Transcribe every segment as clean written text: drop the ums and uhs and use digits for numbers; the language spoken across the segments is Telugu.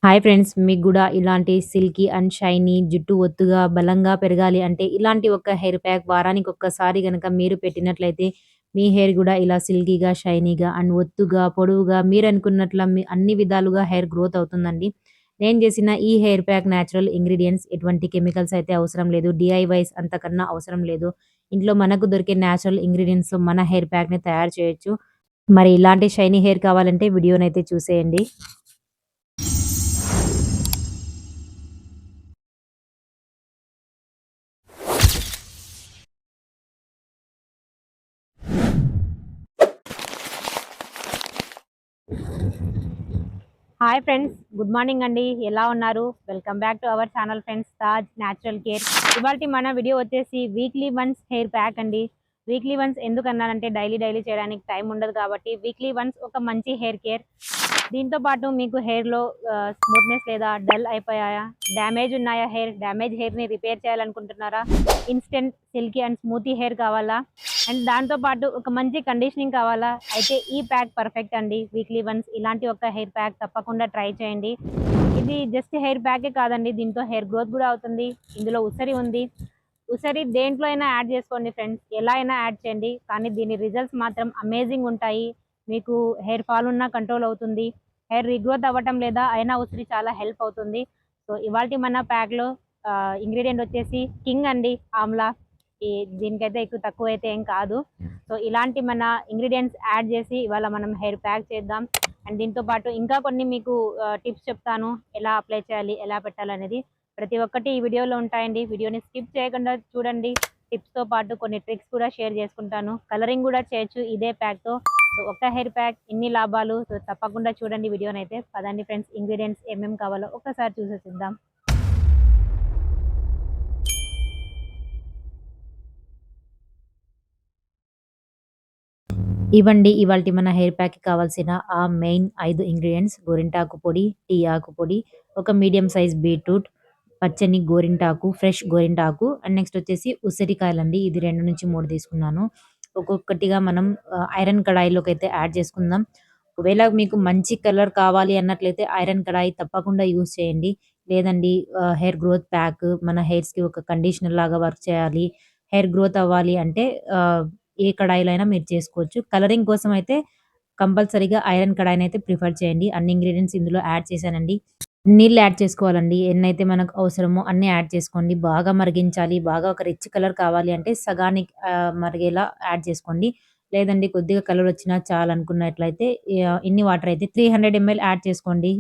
Hi friends. మీకు గూడా ఇలాంటి సిల్కీ అండ్ షైనీ జుట్టు ఒత్తుగా, బలంగా పెరగాలి అంటే ఇలాంటి ఒక హెయిర్ ప్యాక్ వారానికి ఒక్కసారి గనక మీరు పెట్టినట్లయితే మీ హెయిర్ గూడా ఇలా సిల్కీగా, షైనీగా అండ్ ఒత్తుగా, పొడవుగా మీరనుకున్నట్ల అన్ని విధాలుగా హెయిర్ గ్రోత్ అవుతుందండి. నేను జేసిన ఈ హెయిర్ ప్యాక్ నేచురల్ ఇంగ్రీడియెంట్స్ ఎటువంటి కెమికల్స్ అయితే అవసరం లేదు. డీఐవైస్ అంతకన్నా అవసరం లేదు. ఇంట్లో మనకు దొరికే నేచురల్ ఇంగ్రీడియెంట్స్‌తో మన హెయిర్ ప్యాక్‌ని తయారు చేయొచ్చు. మరి ఇలాంటి షైనీ హెయిర్ కావాలంటే వీడియోనైతే చూసేయండి. Hi friends. గుడ్ మార్నింగ్ అండి. ఎలా ఉన్నారు? Welcome back to our channel friends Taj natural care. ఇవాల్టి మన వీడియో వచ్చేసి వీక్లీ వన్స్ హెయిర్ ప్యాక్ అండి. వీక్లీ వన్స్ ఎందుకన్నానంటే డైలీ చేయడానికి టైం ఉండదు కాబట్టి వీక్లీ వన్స్ ఒక మంచి హెయిర్ కేర్. దీంతో పాటు మీకు హెయిర్‌లో స్మూత్‌నెస్ లేదా డల్ అయిపోయాయా? డ్యామేజ్ ఉన్నాయా హెయిర్? డ్యామేజ్ హెయిర్‌ని రిపేర్ చేయాలనుకుంటున్నారా? Instant silky and smoothie hair కావాలా? అండ్ దాంతో పాటు ఒక మంచి కండిషనింగ్ కావాలా? అయితే ఈ ప్యాక్ పర్ఫెక్ట్ అండి. వీక్లీ వన్స్ ఇలాంటి ఒక హెయిర్ ప్యాక్ తప్పకుండా ట్రై చేయండి. ఇది జస్ట్ హెయిర్ ప్యాకే కాదండి. దీంతో హెయిర్ గ్రోత్ కూడా అవుతుంది. ఇందులో ఉసిరి ఉంది. ఉసిరి దేంట్లో అయినా యాడ్ చేసుకోండి ఫ్రెండ్స్. ఎలా అయినా యాడ్ చేయండి. కానీ దీని రిజల్ట్స్ మాత్రం అమేజింగ్ ఉంటాయి. మీకు హెయిర్ ఫాల్ ఉన్నా కంట్రోల్ అవుతుంది. హెయిర్ రీగ్రోత్ అవ్వటం లేదా అయినా ఉసిరి చాలా హెల్ప్ అవుతుంది. సో ఇవాల్టి మన ప్యాక్‌లో ఇంగ్రీడియెంట్ వచ్చేసి కింగ్ అండి ఆమ్లా. ఈ దీనికైతే ఎక్కువ తక్కువైతే ఏం కాదు. సో ఇలాంటి మన ఇంగ్రీడియెంట్స్ యాడ్ చేసి ఇవాళ మనం హెయిర్ ప్యాక్ చేద్దాం. అండ్ దీంతో పాటు ఇంకా కొన్ని మీకు టిప్స్ చెప్తాను. ఎలా అప్లై చేయాలి, ఎలా పెట్టాలనేది. ప్రతి ఒక్కటి ఈ వీడియోలో ఉంటాయండి. వీడియోని స్కిప్ చేయకుండా చూడండి. టిప్స్‌తో పాటు కొన్ని ట్రిక్స్ కూడా షేర్ చేసుకుంటాను. కలరింగ్ కూడా చేయొచ్చు ఇదే ప్యాక్‌తో. సో ఒక్క హెయిర్ ప్యాక్ ఇన్ని లాభాలు. సో తప్పకుండా చూడండి వీడియోనైతే. పదండి ఫ్రెండ్స్ ఇంగ్రీడియెంట్స్ ఏమేమి కావాలో ఒక్కసారి చూసేసిద్దాం. ఇవండి ఇవాల్టి మన హెయిర్ ప్యాక్‌కి కావాల్సిన ఆ మెయిన్ 5 ఇంగ్రీడియెంట్స్. గోరింటాకు పొడి, టీ ఆకు పొడి, ఒక మీడియం సైజ్ బీట్రూట్, పచ్చని గోరింటాకు, ఫ్రెష్ గోరింటాకు అండ్ నెక్స్ట్ వచ్చేసి ఉసిరికాయలండి. ఇది 2-3 తీసుకున్నాను. ఒక్కొక్కటిగా మనం ఐరన్ కడాయిలోకైతే యాడ్ చేసుకుందాం. ఒకవేళ మీకు మంచి కలర్ కావాలి అన్నట్లయితే ఐరన్ కడాయి తప్పకుండా యూజ్ చేయండి. లేదండి హెయిర్ గ్రోత్ ప్యాక్ మన హెయిర్స్‌కి ఒక కండిషనర్ లాగా వర్క్ చేయాలి. హెయిర్ గ్రోత్ అవ్వాలి అంటే ఏ కడాయిలో అయినా మీరు చేసుకోవచ్చు. కలరింగ్ కోసం అయితే కంపల్సరీగా ఐరన్ కడాయినైతే ప్రిఫర్ చేయండి. అన్ని ఇంగ్రీడియెంట్స్ ఇందులో యాడ్ చేశానండి. నీళ్ళు యాడ్ చేసుకోవాలండి. ఎన్నైతే మనకు అవసరమో అన్నీ యాడ్ చేసుకోండి. బాగా మరిగించాలి. బాగా ఒక రిచ్ కలర్ కావాలి అంటే సగానికి మరిగేలా యాడ్ చేసుకోండి. లేదండి కొద్దిగా కలర్ వచ్చినా చాలనుకున్నట్లయితే ఇన్ని వాటర్ అయితే 300 ఎంఎల్ యాడ్ చేసుకోండి.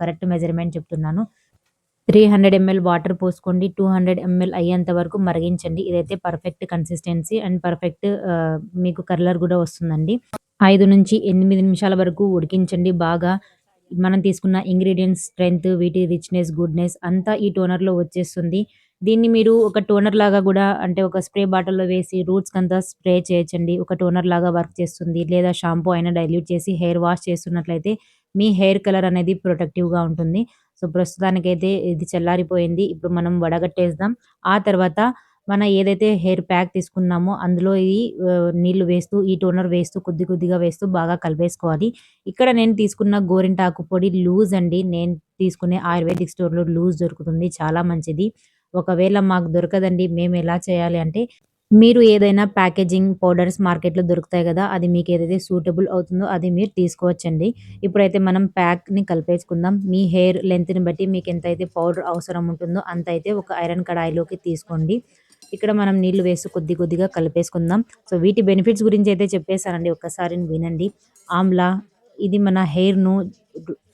కరెక్ట్ మెజర్‌మెంట్ చెప్తున్నాను. 300 ఎంఎల్ వాటర్ పోసుకోండి. 200 ఎంఎల్ అయ్యేంత వరకు మరిగించండి. ఇదైతే పర్ఫెక్ట్ కన్సిస్టెన్సీ అండ్ పర్ఫెక్ట్ మీకు కలర్ గూడా వస్తుందండి. 5-8 నిమిషాల వరకు ఉడికించండి బాగా. మనం తీసుకున్న ఇంగ్రీడియెంట్స్ స్ట్రెంత్, వీటి రిచ్‌నెస్, గుడ్‌నెస్ అంతా ఈ టోనర్‌లో వచ్చేస్తుంది. దీన్ని మీరు ఒక టోనర్ లాగా గూడా అంటే ఒక స్ప్రే బాటిల్‌లో వేసి రూట్స్‌కంతా స్ప్రే చేయొచ్చండి. ఒక టోనర్ లాగా వర్క్ చేస్తుంది. లేదా షాంపూ అయినా డైల్యూట్ చేసి హెయిర్ వాష్ చేస్తున్నట్లయితే మీ హెయిర్ కలర్ అనేది ప్రొటెక్టివ్‌గా ఉంటుంది. సో, ప్రస్తుతానికైతే ఇది చల్లారిపోయింది. ఇప్పుడు మనం వడగట్టేద్దాం. ఆ తర్వాత మన ఏదైతే హెయిర్ ప్యాక్ తీసుకున్నామో అందులో ఈ నీళ్లు వేస్తూ, ఈ టోనర్ వేస్తూ కొద్దిగా వేస్తూ బాగా కలిపేసుకోవాలి. ఇక్కడ నేను తీసుకున్న గోరింటాకు పొడి లూజ్ అండి. నేను తీసుకునే ఆయుర్వేదిక్ స్టోర్‌లో లూజ్ దొరుకుతుంది. చాలా మంచిది. ఒకవేళ మాకు దొరకదండి మేమెలా చేయాలి అంటే, మీరు ఏదైనా ప్యాకేజింగ్ పౌడర్స్ మార్కెట్‌లో దొరుకుతాయి గదా! అది మీకేదైతే సూటబుల్ అవుతుందో అది మీరు తీసుకోవచ్చండి. ఇప్పుడైతే మనం ప్యాక్‌ని కలిపేసుకుందాం. మీ హెయిర్ లెంగ్త్‌ని బట్టి మీకెంతైతే పౌడర్ అవసరం ఉంటుందో అంతైతే ఒక ఐరన్ కడాయిలోకి తీసుకోండి. ఇక్కడ మనం నీళ్లు వేసి కొద్దిగా కలిపేసుకుందాం. సో, వీటి బెనిఫిట్స్ గురించైతే చెప్పేసానండి. ఒక్కసారి వినండి. ఆమ్లా ఇది మన హెయిర్‌ను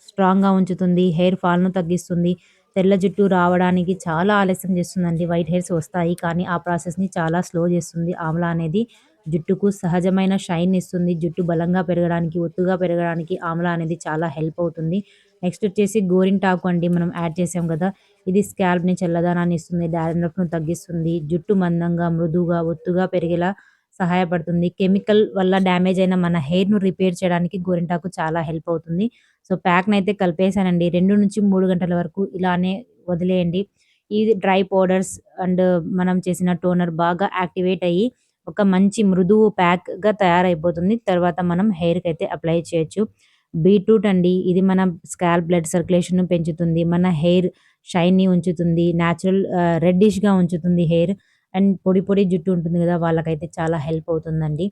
స్ట్రాంగ్‌గా ఉంచుతుంది. హెయిర్ ఫాల్‌ను తగ్గిస్తుంది. తెల్ల జుట్టు రావడానికి చాలా ఆలస్యం చేస్తుందండి. వైట్ హెయిర్స్ వస్తాయి. కానీ ఆ ప్రాసెస్‌ని చాలా స్లో చేస్తుంది. ఆమ్లా అనేది జుట్టుకు సహజమైన షైన్ ఇస్తుంది. జుట్టు బలంగా పెరగడానికి, ఒత్తుగా పెరగడానికి ఆమ్లా అనేది చాలా హెల్ప్ అవుతుంది. నెక్స్ట్ వచ్చేసి గోరింటాకు అండి మనం యాడ్ చేసాం గదా! ఇది స్కాల్ప్‌ని చల్లదనాన్ని ఇస్తుంది. డాండ్రఫ్‌ను తగ్గిస్తుంది. జుట్టు మందంగా, మృదువుగా, ఒత్తుగా పెరిగేలా సహాయపడుతుంది. కెమికల్ వల్ల డ్యామేజ్ అయిన మన హెయిర్‌ను రిపేర్ చేయడానికి గోరింటాకు చాలా హెల్ప్ అవుతుంది. సో, ప్యాక్‌నైతే కలిపేసానండి. 2-3 గంటల వరకు ఇలానే వదిలేయండి. ఇది డ్రై పౌడర్స్ అండ్ మనం చేసిన టోనర్ బాగా యాక్టివేట్ అయ్యి, ఒక మంచి మృదువు ప్యాక్‌గా తయారైపోతుంది. తర్వాత మనం హెయిర్‌కైతే అప్లై చేయొచ్చు. బీట్రూట్ అండి. ఇది మన స్కాల్ప్ బ్లడ్ సర్క్యులేషన్‌ను పెంచుతుంది. మన హెయిర్ షైనీ ఉంచుతుంది. నేచురల్ రెడ్డిష్‌గా ఉంచుతుంది హెయిర్. అండ్ పొడి పొడి జుట్టు ఉంటుంది గదా! వాళ్ళకైతే చాలా హెల్ప్ అవుతుందండి.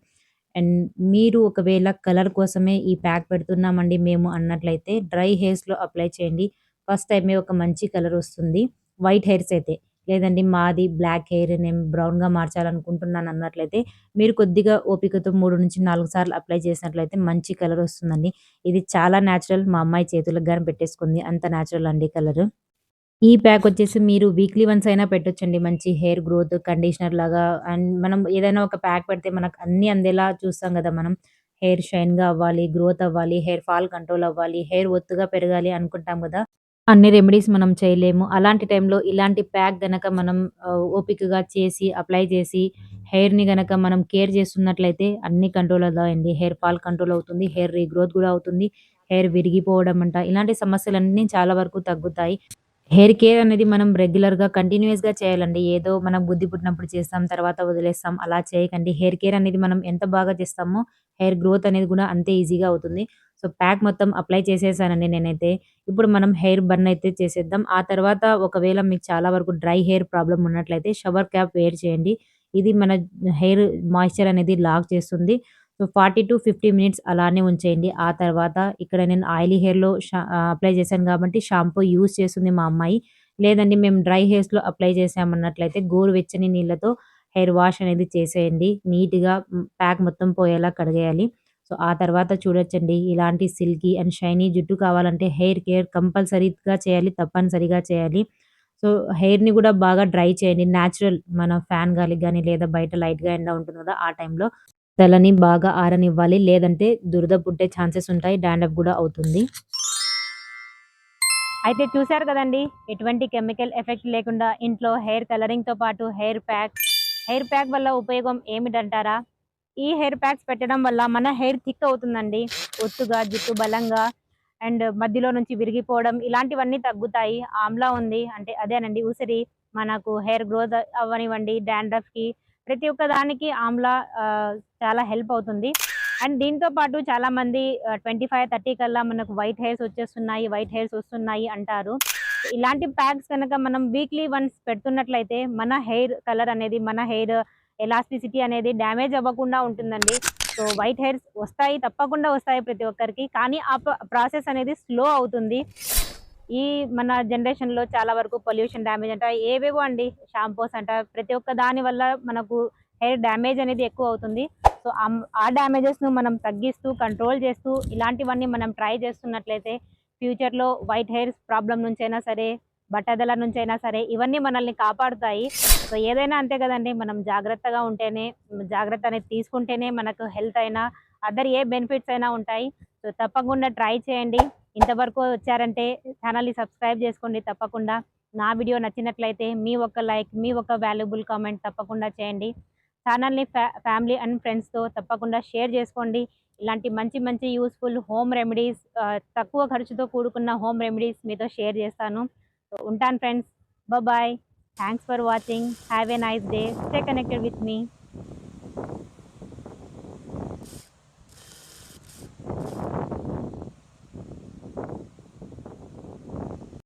అండ్ మీరు ఒకవేళ కలర్ కోసమే ఈ ప్యాక్ పెడుతున్నామండి మేము అన్నట్లయితే డ్రై హెయిర్స్‌లో అప్లై చేయండి. ఫస్ట్ టైమే ఒక మంచి కలర్ వస్తుంది. వైట్ హెయిర్స్ అయితే. లేదండి మాది బ్లాక్ హెయిర్ నేను బ్రౌన్‌గా మార్చాలనుకుంటున్నాను అన్నట్లయితే మీరు కొద్దిగా ఓపికతో 3-4 సార్లు అప్లై చేసినట్లయితే మంచి కలర్ వస్తుందండి. ఇది చాలా నేచురల్. మా అమ్మాయి చేతులకు గాని పెట్టేసుకుంది. అంత నేచురల్ అండి కలరు. ఈ ప్యాక్ వచ్చేసి మీరు వీక్లీ వన్స్ అయినా పెట్టొచ్చండి. మంచి హెయిర్ గ్రోత్, కండిషనర్ లాగా అండ్ మనం ఏదైనా ఒక ప్యాక్ పెడితే మనకు అన్నీ అందేలా చూస్తాం గదా! మనం. హెయిర్ షైన్‌గా అవ్వాలి, గ్రోత్ అవ్వాలి, హెయిర్ ఫాల్ కంట్రోల్ అవ్వాలి, హెయిర్ ఒత్తుగా పెరగాలి అనుకుంటాం గదా! అన్ని రెమెడీస్ మనం చేయలేము. అలాంటి టైంలో ఇలాంటి ప్యాక్ గనక మనం ఓపికగా చేసి, అప్లై చేసి, హెయిర్‌ని గనక మనం కేర్ చేస్తున్నట్లయితే అన్నీ కంట్రోల్ అవుతాయండి. హెయిర్ ఫాల్ కంట్రోల్ అవుతుంది. హెయిర్ రీగ్రోత్ గూడా అవుతుంది. హెయిర్ విరిగిపోవడం అంట ఇలాంటి సమస్యలన్నీ చాలా వరకు తగ్గుతాయి. హెయిర్ కేర్ అనేది మనం రెగ్యులర్‌గా కంటిన్యూయస్‌గా చేయాలండి. ఏదో మనం బుద్ధి పుట్టినప్పుడు చేస్తాం, తర్వాత వదిలేస్తాం అలా చేయకండి. హెయిర్ కేర్ అనేది మనం ఎంత బాగా చేస్తామో, హెయిర్ గ్రోత్ అనేది కూడా అంతే ఈజీగా అవుతుంది. సో, ప్యాక్ మొత్తం అప్లై చేసేసానండి నేనైతే. ఇప్పుడు మనం హెయిర్ బన్ అయితే చేసేద్దాం. ఆ తర్వాత ఒకవేళ మీకు చాలా వరకు డ్రై హెయిర్ ప్రాబ్లమ్ ఉన్నట్లయితే షవర్ క్యాప్ వేర్ చేయండి. ఇది మన హెయిర్ మాయిశ్చర్ అనేది లాక్ చేస్తుంది. సో, 40-50 మినిట్స్ అలానే ఉంచేయండి. ఆ తర్వాత ఇక్కడ నేను ఆయిలీ హెయిర్‌లో అప్లై చేశాను కాబట్టి షాంపూ యూజ్ చేస్తుంది మా అమ్మాయి. లేదండి మేము డ్రై హెయిర్స్‌లో అప్లై చేశామన్నట్లయితే గోరువెచ్చని నీళ్ళతో హెయిర్ వాష్ అనేది చేసేయండి. నీట్‌గా ప్యాక్ మొత్తం పోయేలా కడిగేయాలి. సో, ఆ తర్వాత చూడొచ్చండి ఇలాంటి సిల్కీ అండ్ షైనీ జుట్టు కావాలంటే హెయిర్ కేర్ కంపల్సరీగా చేయాలి. తప్పనిసరిగా చేయాలి. సో, హెయిర్‌ని గూడా బాగా డ్రై చేయండి. నేచురల్ మన ఫ్యాన్ గాలికి గాని, లేదా బయట లైట్‌గా ఎండ ఉంటుంది గదా! ఆ టైంలో తలని బాగా ఆరనివ్వాలి. లేదంటే దురద పుట్టే ఛాన్సెస్ ఉంటాయి. డాండ్రఫ్ గూడా అవుతుంది. అయితే చూసారు కదండీ! ఎటువంటి కెమికల్ ఎఫెక్ట్ లేకుండా ఇంట్లో హెయిర్ కలరింగ్‌తో పాటు హెయిర్ ప్యాక్ వల్ల ఉపయోగం ఏమిటంటారా? ఈ హెయిర్ ప్యాక్స్ పెట్టడం వల్ల మన హెయిర్ థిక్ అవుతుందండి. ఒత్తుగా, జుట్టు బలంగా అండ్ మధ్యలో నుంచి విరిగిపోవడం ఇలాంటివన్నీ తగ్గుతాయి. ఆమ్లా ఉంది అంటే అదేనండి ఉసిరి. మనకు హెయిర్ గ్రోత్ అవ్వనివ్వండి, డాండ్రఫ్‌కి ప్రతి ఒక్క దానికి ఆమ్లా చాలా హెల్ప్ అవుతుంది. అండ్ దీంతో పాటు చాలామంది 25, 30 కల్లా మనకు వైట్ హెయిర్స్ వస్తున్నాయి అంటారు. ఇలాంటి ప్యాక్స్ గనక మనం వీక్లీ వన్స్ పెడుతున్నట్లయితే మన హెయిర్ కలర్ అనేది, మన హెయిర్ ఎలాస్టిసిటీ అనేది డ్యామేజ్ అవ్వకుండా ఉంటుందండి. సో, వైట్ హెయిర్స్ వస్తాయి. తప్పకుండా వస్తాయి ప్రతి ఒక్కరికి. కానీ ఆ ప్రాసెస్ అనేది స్లో అవుతుంది. ఈ మన జనరేషన్‌లో చాలా వరకు పొల్యూషన్ డ్యామేజ్ అంట, ఏవేవో అండి షాంపూస్ అంట, ప్రతి ఒక్క దాని వల్ల మనకు హెయిర్ డ్యామేజ్ అనేది ఎక్కువ అవుతుంది. సో, ఆ డ్యామేజెస్‌ను మనం తగ్గిస్తూ, కంట్రోల్ చేస్తూ ఇలాంటివన్నీ మనం ట్రై చేస్తున్నట్లయితే ఫ్యూచర్‌లో వైట్ హెయిర్స్ ప్రాబ్లమ్ నుంచైనా సరే, బట్టతల నుంచైనా సరే ఇవన్నీ మనల్ని కాపాడుతాయి. సో, ఏదైనా అంతే కదండీ! మనం జాగ్రత్తగా ఉంటేనే, జాగ్రత్త అనేది తీసుకుంటేనే మనకు హెల్త్ అయినా, అదర్ ఏ బెనిఫిట్స్ అయినా ఉంటాయి. సో, తప్పకుండా ట్రై చేయండి. ఇంతవరకు వచ్చారంటే ఛానల్‌ని సబ్స్క్రైబ్ చేసుకోండి తప్పకుండా. నా వీడియో నచ్చినట్లయితే మీ ఒక్క లైక్, మీ ఒక్క వాల్యుబుల్ కామెంట్ తప్పకుండా చేయండి. ఛానల్‌ని ఫ్యామిలీ అండ్ ఫ్రెండ్స్‌తో తప్పకుండా షేర్ చేసుకోండి. ఇలాంటి మంచి మంచి యూజ్‌ఫుల్ హోమ్ రెమెడీస్, తక్కువ ఖర్చుతో కూడుకున్న హోమ్ రెమెడీస్ మీతో షేర్ చేస్తాను. సో, ఉంటాను friends. Bye. Thanks for watching. Have a nice day. Stay connected with me.